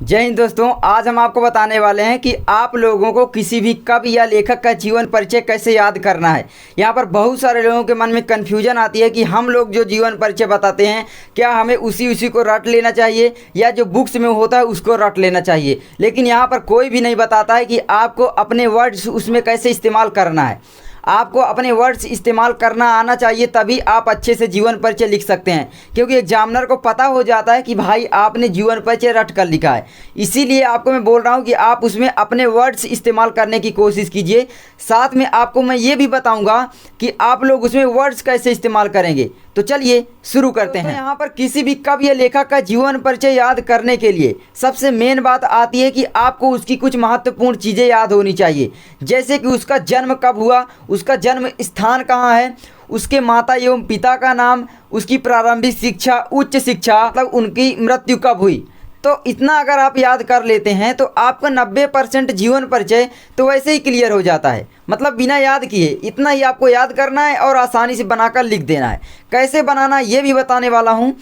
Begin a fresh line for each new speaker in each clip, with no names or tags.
जय हिंद दोस्तों, आज हम आपको बताने वाले हैं कि आप लोगों को किसी भी कवि या लेखक का जीवन परिचय कैसे याद करना है। यहाँ पर बहुत सारे लोगों के मन में कन्फ्यूजन आती है कि हम लोग जो जीवन परिचय बताते हैं क्या हमें उसी को रट लेना चाहिए या जो बुक्स में होता है उसको रट लेना चाहिए। लेकिन यहाँ पर कोई भी नहीं बताता है कि आपको अपने वर्ड्स उसमें कैसे इस्तेमाल करना है। आपको अपने वर्ड्स इस्तेमाल करना आना चाहिए, तभी आप अच्छे से जीवन परिचय लिख सकते हैं। क्योंकि एग्जामिनर को पता हो जाता है कि भाई आपने जीवन परिचय रट कर लिखा है। इसीलिए आपको मैं बोल रहा हूँ कि आप उसमें अपने वर्ड्स इस्तेमाल करने की कोशिश कीजिए। साथ में आपको मैं ये भी बताऊँगा कि आप लोग उसमें वर्ड्स कैसे इस्तेमाल करेंगे। तो चलिए शुरू करते हैं। यहाँ पर किसी भी कवि या लेखक का जीवन परिचय याद करने के लिए सबसे मेन बात आती है कि आपको उसकी कुछ महत्वपूर्ण चीज़ें याद होनी चाहिए। जैसे कि उसका जन्म कब हुआ, उसका जन्म स्थान कहाँ है, उसके माता एवं पिता का नाम, उसकी प्रारंभिक शिक्षा, उच्च शिक्षा, मतलब उनकी मृत्यु कब हुई। तो इतना अगर आप याद कर लेते हैं तो आपका 90% जीवन परिचय तो वैसे ही क्लियर हो जाता है। मतलब बिना याद किए इतना ही आपको याद करना है और आसानी से बनाकर लिख देना है। कैसे बनाना ये भी बताने वाला हूँ।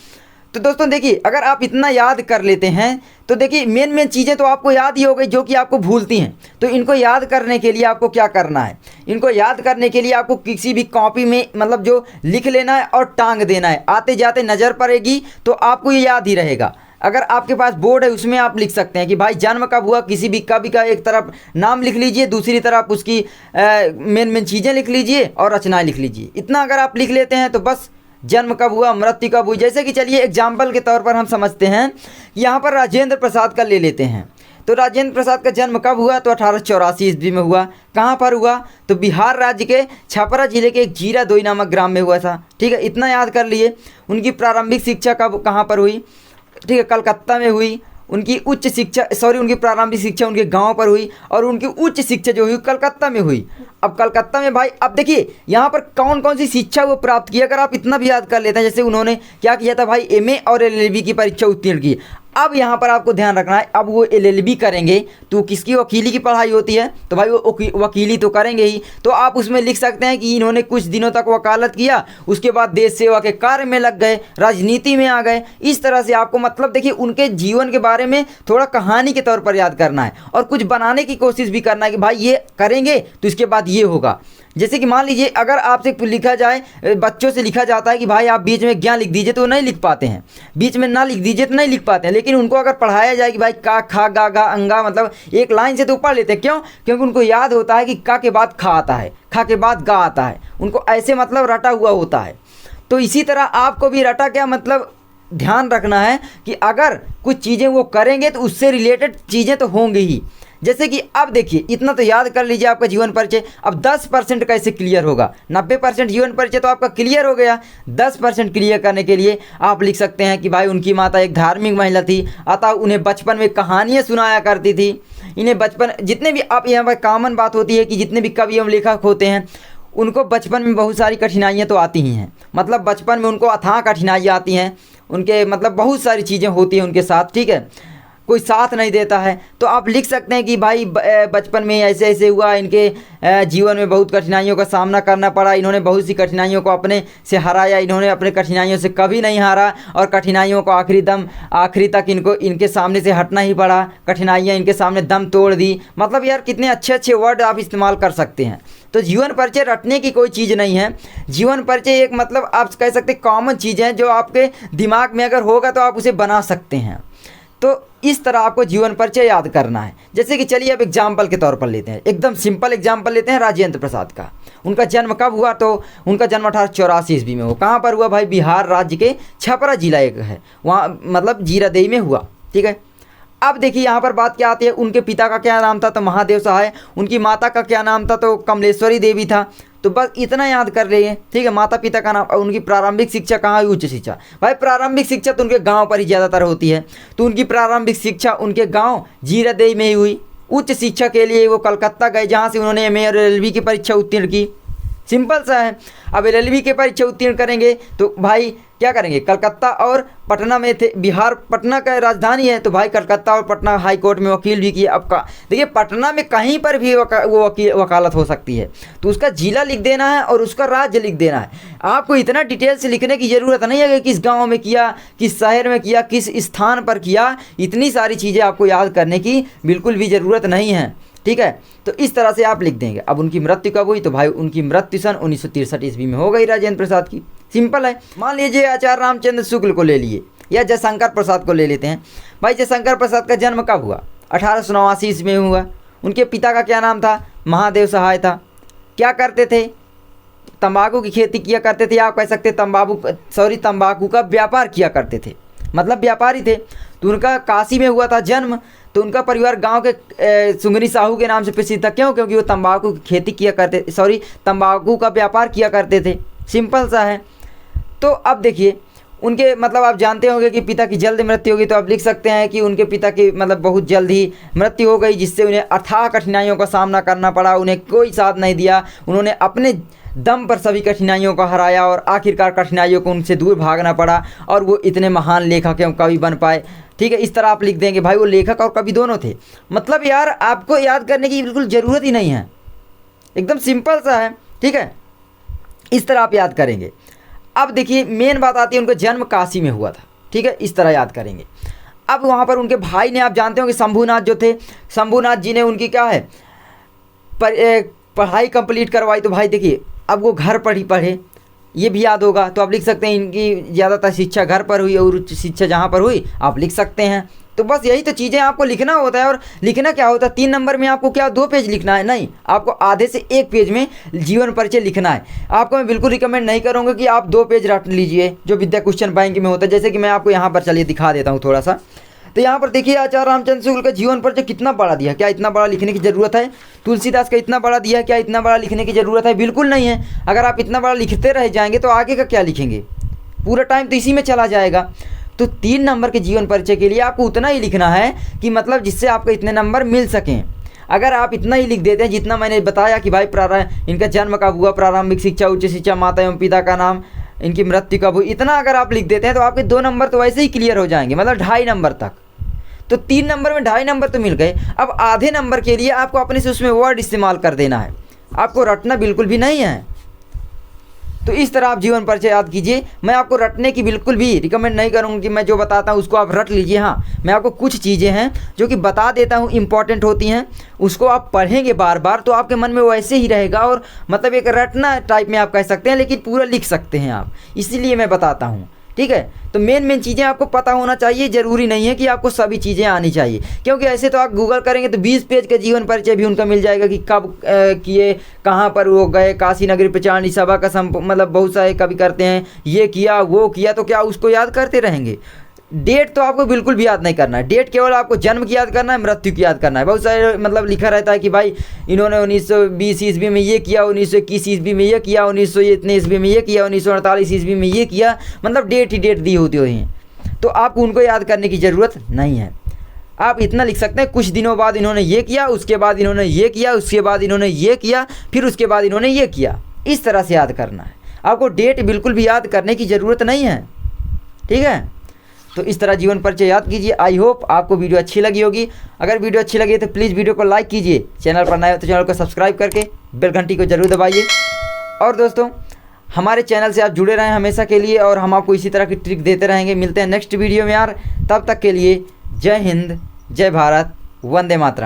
तो दोस्तों देखिए, अगर आप इतना याद कर लेते हैं तो देखिए मेन चीज़ें तो आपको याद ही हो गई जो कि आपको भूलती हैं। तो इनको याद करने के लिए आपको क्या करना है, इनको याद करने के लिए आपको किसी भी कॉपी में मतलब जो लिख लेना है और टांग देना है। आते जाते नज़र पड़ेगी तो आपको ये याद ही रहेगा। अगर आपके पास बोर्ड है उसमें आप लिख सकते हैं कि भाई जन्म कब हुआ, किसी भी कवि का एक तरफ नाम लिख लीजिए, दूसरी तरफ उसकी मेन चीज़ें लिख लीजिए और रचनाएं लिख लीजिए। इतना अगर आप लिख लेते हैं तो बस जन्म कब हुआ, मृत्यु कब हुई। जैसे कि चलिए एग्जाम्पल के तौर पर हम समझते हैं, यहाँ पर राजेंद्र प्रसाद का ले लेते हैं। तो राजेंद्र प्रसाद का जन्म कब हुआ, तो 1884 ईस्वी में हुआ। कहाँ पर हुआ, तो बिहार राज्य के छपरा जिले के एक जीरा दोई नामक ग्राम में हुआ था। ठीक है, इतना याद कर लिए। उनकी प्रारंभिक शिक्षा कब कहाँ पर हुई, ठीक है, कलकत्ता में हुई। उनकी उनकी प्रारंभिक शिक्षा उनके गांव पर हुई और उनकी उच्च शिक्षा जो हुई कलकत्ता में हुई। अब कलकत्ता में भाई, अब देखिए यहाँ पर कौन कौन सी शिक्षा वो प्राप्त की। अगर आप इतना भी याद कर लेते हैं, जैसे उन्होंने क्या किया था भाई, एमए और एलएलबी की परीक्षा उत्तीर्ण की। अब यहाँ पर आपको ध्यान रखना है, अब वो एलएलबी करेंगे तो किसकी वकीली की पढ़ाई होती है, तो भाई वो वकीली तो करेंगे ही। तो आप उसमें लिख सकते हैं कि इन्होंने कुछ दिनों तक वकालत किया, उसके बाद देश सेवा के कार्य में लग गए, राजनीति में आ गए। इस तरह से आपको मतलब देखिए उनके जीवन के बारे में थोड़ा कहानी के तौर पर याद करना है और कुछ बनाने की कोशिश भी करना है कि भाई ये करेंगे तो इसके बाद ये होगा। जैसे कि मान लीजिए अगर आपसे लिखा जाए, बच्चों से लिखा जाता है कि भाई आप बीच में ज्ञान लिख दीजिए तो नहीं लिख पाते हैं, बीच में ना लिख दीजिए तो नहीं लिख पाते हैं। लेकिन उनको अगर पढ़ाया जाए कि भाई का खा गा गा अंगा, मतलब एक लाइन से तो पढ़ लेते हैं। क्यों? क्योंकि उनको याद होता है कि का के बाद खा आता है, खा के बाद गा आता है। उनको ऐसे मतलब रटा हुआ होता है। तो इसी तरह आपको भी रटा क्या मतलब ध्यान रखना है कि अगर कुछ चीज़ें वो करेंगे तो उससे रिलेटेड चीज़ें तो होंगी ही। जैसे कि अब देखिए इतना तो याद कर लीजिए आपका जीवन परिचय। अब 10% कैसे क्लियर होगा, 90% जीवन परिचय तो आपका क्लियर हो गया। 10% क्लियर करने के लिए आप लिख सकते हैं कि भाई उनकी माता एक धार्मिक महिला थी, अतः उन्हें बचपन में कहानियाँ सुनाया करती थी। इन्हें बचपन जितने भी आप यहाँ पर कॉमन बात होती है कि जितने भी कवि एवं लेखक होते हैं उनको बचपन में बहुत सारी कठिनाइयाँ तो आती ही हैं। मतलब बचपन में उनको अथाह कठिनाइयाँ आती हैं, उनके मतलब बहुत सारी चीज़ें होती हैं उनके साथ। ठीक है, कोई साथ नहीं देता है। तो आप लिख सकते हैं कि भाई बचपन में ऐसे ऐसे हुआ, इनके जीवन में बहुत कठिनाइयों का सामना करना पड़ा, इन्होंने बहुत सी कठिनाइयों को अपने से हराया, इन्होंने अपने कठिनाइयों से कभी नहीं हारा और कठिनाइयों को आखिरी तक इनके सामने से हटना ही पड़ा। कठिनाइयाँ इनके सामने दम तोड़ दी। मतलब यार कितने अच्छे अच्छे वर्ड आप इस्तेमाल कर सकते हैं। तो जीवन परिचय रटने की कोई चीज़ नहीं है। जीवन परिचय एक मतलब आप कह सकते हैं कॉमन चीज़ है जो आपके दिमाग में अगर होगा तो आप उसे बना सकते हैं। तो इस तरह आपको जीवन परिचय याद करना है। जैसे कि चलिए अब एग्जाम्पल के तौर पर लेते हैं, एकदम सिंपल एग्जाम्पल लेते हैं राजेंद्र प्रसाद का। उनका जन्म कब हुआ, तो उनका जन्म 1884 ईस्वी में हुआ। कहाँ पर हुआ भाई, बिहार राज्य के छपरा जिला एक है वहाँ, मतलब जीरादेई में हुआ। ठीक है, अब देखिए यहाँ पर बात क्या आती है, उनके पिता का क्या नाम था, तो महादेव सहाय। उनकी माता का क्या नाम था, तो कमलेश्वरी देवी था। तो बस इतना याद कर रही है। ठीक है, माता पिता का नाम। उनकी प्रारंभिक शिक्षा कहाँ हुई, उच्च शिक्षा। भाई प्रारंभिक शिक्षा तो उनके गांव पर ही ज़्यादातर होती है, तो उनकी प्रारंभिक शिक्षा उनके गांव जीरादेई में ही हुई। उच्च शिक्षा के लिए वो कलकत्ता गए, जहाँ से उन्होंने एमए और एलएलबी की परीक्षा उत्तीर्ण की। सिंपल सा है। अब LLB की परीक्षा उत्तीर्ण करेंगे तो भाई क्या करेंगे, कलकत्ता और पटना में थे, बिहार पटना का राजधानी है, तो भाई कलकत्ता और पटना हाई कोर्ट में वकील भी किए। अब देखिए पटना में कहीं पर भी वो वकालत हो सकती है, तो उसका जिला लिख देना है और उसका राज्य लिख देना है। आपको इतना डिटेल से लिखने की ज़रूरत नहीं है कि किस गाँव में किया, किस शहर में किया, किस स्थान पर किया। इतनी सारी चीज़ें आपको याद करने की बिल्कुल भी ज़रूरत नहीं है, ठीक है। तो इस तरह से आप लिख देंगे। अब उनकी मृत्यु कब हुई, तो भाई उनकी मृत्यु सन 1963 ईस्वी में हो गई राजेंद्र प्रसाद की। सिंपल है। मान लीजिए आचार्य रामचंद्र शुक्ल को ले लिए या जयशंकर प्रसाद को ले लेते हैं। भाई जयशंकर प्रसाद का जन्म कब हुआ, 1889 ईस्वी में हुआ। उनके पिता का क्या नाम था, महादेव सहाय था। क्या करते थे, तंबाकू की खेती किया करते थे, आप कह सकते तंबाकू का व्यापार किया करते थे, मतलब व्यापारी थे। तो उनका काशी में हुआ था जन्म। तो उनका परिवार गांव के सुंगनी साहू के नाम से प्रसिद्ध था। क्यों, क्योंकि वो तंबाकू की खेती किया करते, तंबाकू का व्यापार किया करते थे। सिंपल सा है। तो अब देखिए उनके मतलब आप जानते होंगे कि पिता की जल्द मृत्यु होगी, तो आप लिख सकते हैं कि उनके पिता की मतलब बहुत जल्द ही मृत्यु हो गई, जिससे उन्हें अथाह कठिनाइयों का सामना करना पड़ा। उन्हें कोई साथ नहीं दिया, उन्होंने अपने दम पर सभी कठिनाइयों को हराया और आखिरकार कठिनाइयों को उनसे दूर भागना पड़ा और वो इतने महान लेखक एवं कवि बन पाए। ठीक है, इस तरह आप लिख देंगे। भाई वो लेखक और कवि दोनों थे। मतलब यार आपको याद करने की बिल्कुल ज़रूरत ही नहीं है, एकदम सिंपल सा है। ठीक है, इस तरह आप याद करेंगे। अब देखिए मेन बात आती है, उनका जन्म काशी में हुआ था। ठीक है, इस तरह याद करेंगे। अब वहाँ पर उनके भाई ने, आप जानते हो कि शंभूनाथ जो थे, शंभूनाथ जी ने उनकी क्या है पढ़ाई कंप्लीट करवाई। तो भाई देखिए अब वो घर पर ही पढ़े, ये भी याद होगा। तो आप लिख सकते हैं इनकी ज़्यादातर शिक्षा घर पर हुई और उच्च शिक्षा जहाँ पर हुई आप लिख सकते हैं। तो बस यही तो चीज़ें आपको लिखना होता है। और लिखना क्या होता है, 3 नंबर में आपको क्या 2 पेज लिखना है, नहीं, आपको आधे से 1 पेज में जीवन परिचय लिखना है। आपको मैं बिल्कुल रिकमेंड नहीं करूँगा कि आप 2 पेज रट लीजिए जो विद्या क्वेश्चन बैंक में होता है। जैसे कि मैं आपको यहाँ पर चलिए दिखा देता हूँ थोड़ा सा। तो यहाँ पर देखिए आचार्य रामचंद्र शुक्ल का जीवन परिचय कितना बड़ा दिया है। क्या इतना बड़ा लिखने की ज़रूरत है? तुलसीदास का इतना बड़ा दिया है, क्या इतना बड़ा लिखने की ज़रूरत है? बिल्कुल नहीं है। अगर आप इतना बड़ा लिखते रह जाएंगे तो आगे का क्या लिखेंगे, पूरा टाइम तो इसी में चला जाएगा। तो 3 नंबर के जीवन परिचय के लिए आपको उतना ही लिखना है कि मतलब जिससे आपको इतने नंबर मिल सकें। अगर आप इतना ही लिख देते हैं जितना मैंने बताया कि भाई इनका जन्म कब हुआ, प्रारंभिक शिक्षा, उच्च शिक्षा, माता एवं पिता का नाम, इनकी मृत्यु कब हुई, इतना अगर आप लिख देते हैं तो आपके 2 नंबर तो वैसे ही क्लियर हो जाएंगे, मतलब 2.5 नंबर तक। तो 3 नंबर में 2.5 नंबर तो मिल गए। अब आधे नंबर के लिए आपको अपने से उसमें वर्ड इस्तेमाल कर देना है, आपको रटना बिल्कुल भी नहीं है। तो इस तरह आप जीवन परिचय याद कीजिए। मैं आपको रटने की बिल्कुल भी रिकमेंड नहीं करूँगा कि मैं जो बताता हूँ उसको आप रट लीजिए। हाँ, मैं आपको कुछ चीज़ें हैं जो कि बता देता हूँ, इंपॉर्टेंट होती हैं, उसको आप पढ़ेंगे बार बार तो आपके मन में वैसे ही रहेगा। और मतलब एक रटना टाइप में आप कह सकते हैं, लेकिन पूरा लिख सकते हैं आप, इसीलिए मैं बताता हूँ। ठीक है, तो मेन चीज़ें आपको पता होना चाहिए। ज़रूरी नहीं है कि आपको सभी चीज़ें आनी चाहिए, क्योंकि ऐसे तो आप गूगल करेंगे तो 20 पेज का जीवन परिचय भी उनका मिल जाएगा कि कब किए, कहाँ पर वो गए, काशी नगरी प्रचारणी सभा का मतलब बहुत सारे कवि करते हैं, ये किया वो किया, तो क्या उसको याद करते रहेंगे? डेट तो आपको बिल्कुल भी याद नहीं करना है। डेट केवल आपको जन्म की याद करना है, मृत्यु की याद करना है। बहुत सारे मतलब लिखा रहता है कि भाई इन्होंने 1920 ईस्वी में ये किया, 1921 ईस्वी में ये किया, 1900 ईस्वी में ये किया, 1948 ईस्वी में ये किया, मतलब डेट ही डेट दी होती हैं। तो आपको उनको याद करने की ज़रूरत नहीं है। आप इतना लिख सकते हैं कुछ दिनों बाद इन्होंने ये किया, उसके बाद इन्होंने ये किया, उसके बाद इन्होंने ये किया, फिर उसके बाद इन्होंने ये किया। इस तरह से याद करना है आपको, डेट बिल्कुल भी याद करने की ज़रूरत नहीं है। ठीक है, तो इस तरह जीवन परिचय याद कीजिए। आई होप आपको वीडियो अच्छी लगी होगी। अगर वीडियो अच्छी लगी तो प्लीज़ वीडियो को लाइक कीजिए, चैनल पर नए हो तो चैनल को सब्सक्राइब करके बेल घंटी को जरूर दबाइए। और दोस्तों हमारे चैनल से आप जुड़े रहें हमेशा के लिए, और हम आपको इसी तरह की ट्रिक देते रहेंगे। मिलते हैं नेक्स्ट वीडियो में यार, तब तक के लिए जय हिंद, जय भारत, वंदे मातरम।